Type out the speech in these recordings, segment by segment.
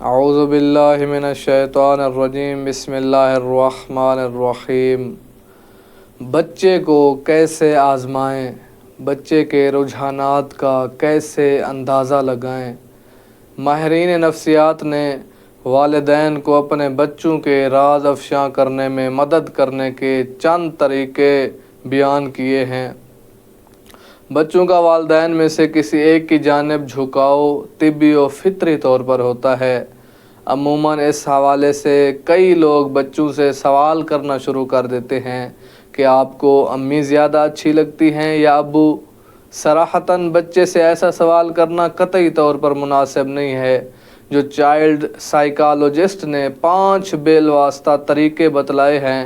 اعوذ باللہ من الشیطان الرجیم، بسم اللہ الرحمن الرحیم۔ بچے کو کیسے آزمائیں، بچے کے رجحانات کا کیسے اندازہ لگائیں۔ ماہرین نفسیات نے والدین کو اپنے بچوں کے راز افشاں کرنے میں مدد کرنے کے چند طریقے بیان کیے ہیں۔ بچوں کا والدین میں سے کسی ایک کی جانب جھکاؤ طبی و فطری طور پر ہوتا ہے۔ عموماً اس حوالے سے کئی لوگ بچوں سے سوال کرنا شروع کر دیتے ہیں کہ آپ کو امی زیادہ اچھی لگتی ہیں یا ابو؟ صراحتاً بچے سے ایسا سوال کرنا قطعی طور پر مناسب نہیں ہے۔ جو چائلڈ سائیکالوجسٹ نے 5 بالواسطہ طریقے بتلائے ہیں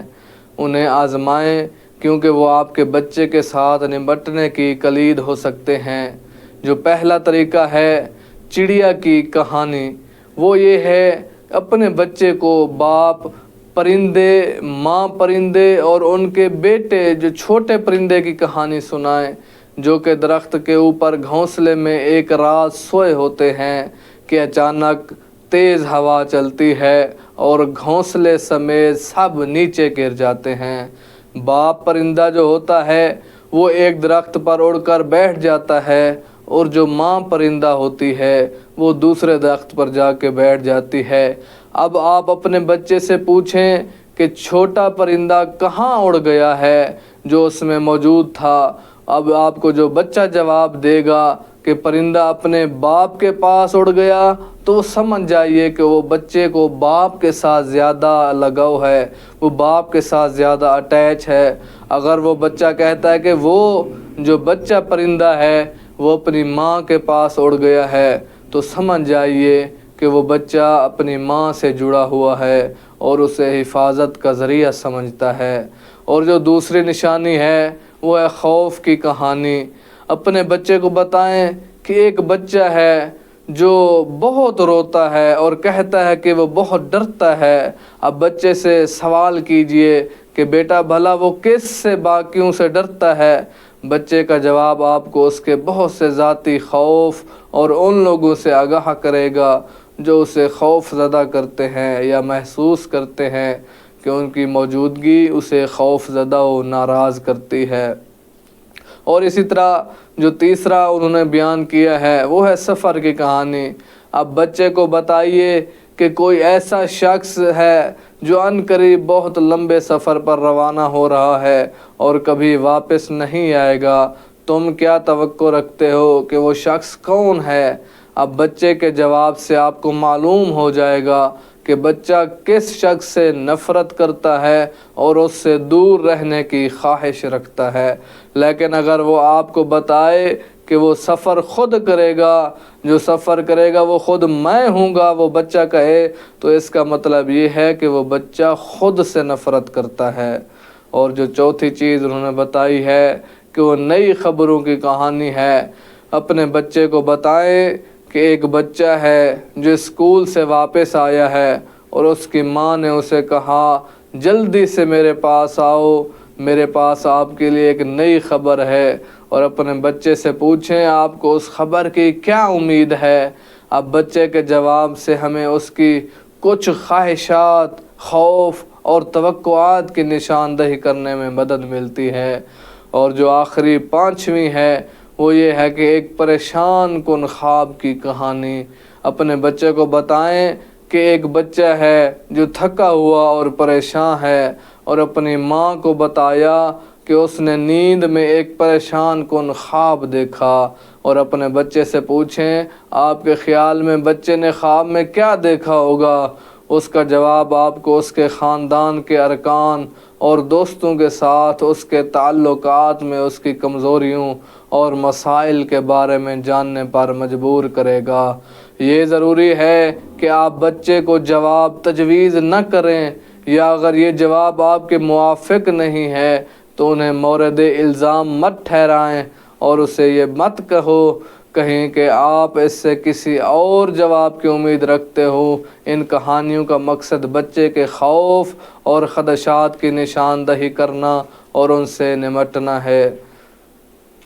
انہیں آزمائیں، کیونکہ وہ آپ کے بچے کے ساتھ نمٹنے کی کلید ہو سکتے ہیں۔ جو پہلا طریقہ ہے چڑیا کی کہانی، وہ یہ ہے اپنے بچے کو باپ پرندے، ماں پرندے اور ان کے بیٹے جو چھوٹے پرندے کی کہانی سنائیں، جو کہ درخت کے اوپر گھونسلے میں ایک رات سوئے ہوتے ہیں کہ اچانک تیز ہوا چلتی ہے اور گھونسلے سمیت سب نیچے گر جاتے ہیں۔ باپ پرندہ جو ہوتا ہے وہ ایک درخت پر اڑ کر بیٹھ جاتا ہے اور جو ماں پرندہ ہوتی ہے وہ دوسرے درخت پر جا کے بیٹھ جاتی ہے۔ اب آپ اپنے بچے سے پوچھیں کہ چھوٹا پرندہ کہاں اڑ گیا ہے جو اس میں موجود تھا۔ اب آپ کو جو بچہ جواب دے گا کہ پرندہ اپنے باپ کے پاس اڑ گیا، تو سمجھ جائیے کہ وہ بچے کو باپ کے ساتھ زیادہ لگاؤ ہے، وہ باپ کے ساتھ زیادہ اٹیچ ہے۔ اگر وہ بچہ کہتا ہے کہ وہ جو بچہ پرندہ ہے وہ اپنی ماں کے پاس اڑ گیا ہے، تو سمجھ جائیے کہ وہ بچہ اپنی ماں سے جڑا ہوا ہے اور اسے حفاظت کا ذریعہ سمجھتا ہے۔ اور جو دوسری نشانی ہے وہ ہے خوف کی کہانی۔ اپنے بچے کو بتائیں کہ ایک بچہ ہے جو بہت روتا ہے اور کہتا ہے کہ وہ بہت ڈرتا ہے۔ اب بچے سے سوال کیجئے کہ بیٹا بھلا وہ کس سے، باقیوں سے ڈرتا ہے؟ بچے کا جواب آپ کو اس کے بہت سے ذاتی خوف اور ان لوگوں سے آگاہ کرے گا جو اسے خوف زدہ کرتے ہیں یا محسوس کرتے ہیں کہ ان کی موجودگی اسے خوف زدہ و ناراض کرتی ہے۔ اور اسی طرح جو تیسرا انہوں نے بیان کیا ہے وہ ہے سفر کی کہانی۔ اب بچے کو بتائیے کہ کوئی ایسا شخص ہے جو عنقریب بہت لمبے سفر پر روانہ ہو رہا ہے اور کبھی واپس نہیں آئے گا، تم کیا توقع رکھتے ہو کہ وہ شخص کون ہے؟ اب بچے کے جواب سے آپ کو معلوم ہو جائے گا کہ بچہ کس شخص سے نفرت کرتا ہے اور اس سے دور رہنے کی خواہش رکھتا ہے۔ لیکن اگر وہ آپ کو بتائے کہ وہ سفر خود کرے گا، جو سفر کرے گا وہ خود میں ہوں گا، وہ بچہ کہے، تو اس کا مطلب یہ ہے کہ وہ بچہ خود سے نفرت کرتا ہے۔ اور جو چوتھی چیز انہوں نے بتائی ہے کہ وہ نئی خبروں کی کہانی ہے۔ اپنے بچے کو بتائیں کہ ایک بچہ ہے جو اسکول سے واپس آیا ہے اور اس کی ماں نے اسے کہا جلدی سے میرے پاس آؤ، میرے پاس آپ کے لیے ایک نئی خبر ہے۔ اور اپنے بچے سے پوچھیں آپ کو اس خبر کی کیا امید ہے۔ اب بچے کے جواب سے ہمیں اس کی کچھ خواہشات، خوف اور توقعات کی نشاندہی کرنے میں مدد ملتی ہے۔ اور جو آخری 5ویں ہے وہ یہ ہے کہ ایک پریشان کن خواب کی کہانی۔ اپنے بچے کو بتائیں کہ ایک بچہ ہے جو تھکا ہوا اور پریشان ہے اور اپنی ماں کو بتایا کہ اس نے نیند میں ایک پریشان کن خواب دیکھا۔ اور اپنے بچے سے پوچھیں آپ کے خیال میں بچے نے خواب میں کیا دیکھا ہوگا۔ اس کا جواب آپ کو اس کے خاندان کے ارکان اور دوستوں کے ساتھ اس کے تعلقات میں اس کی کمزوریوں اور مسائل کے بارے میں جاننے پر مجبور کرے گا۔ یہ ضروری ہے کہ آپ بچے کو جواب تجویز نہ کریں، یا اگر یہ جواب آپ کے موافق نہیں ہے تو انہیں مورد الزام مت ٹھہرائیں اور اسے یہ مت کہیں کہ آپ اس سے کسی اور جواب کی امید رکھتے ہو۔ ان کہانیوں کا مقصد بچے کے خوف اور خدشات کی نشاندہی کرنا اور ان سے نمٹنا ہے۔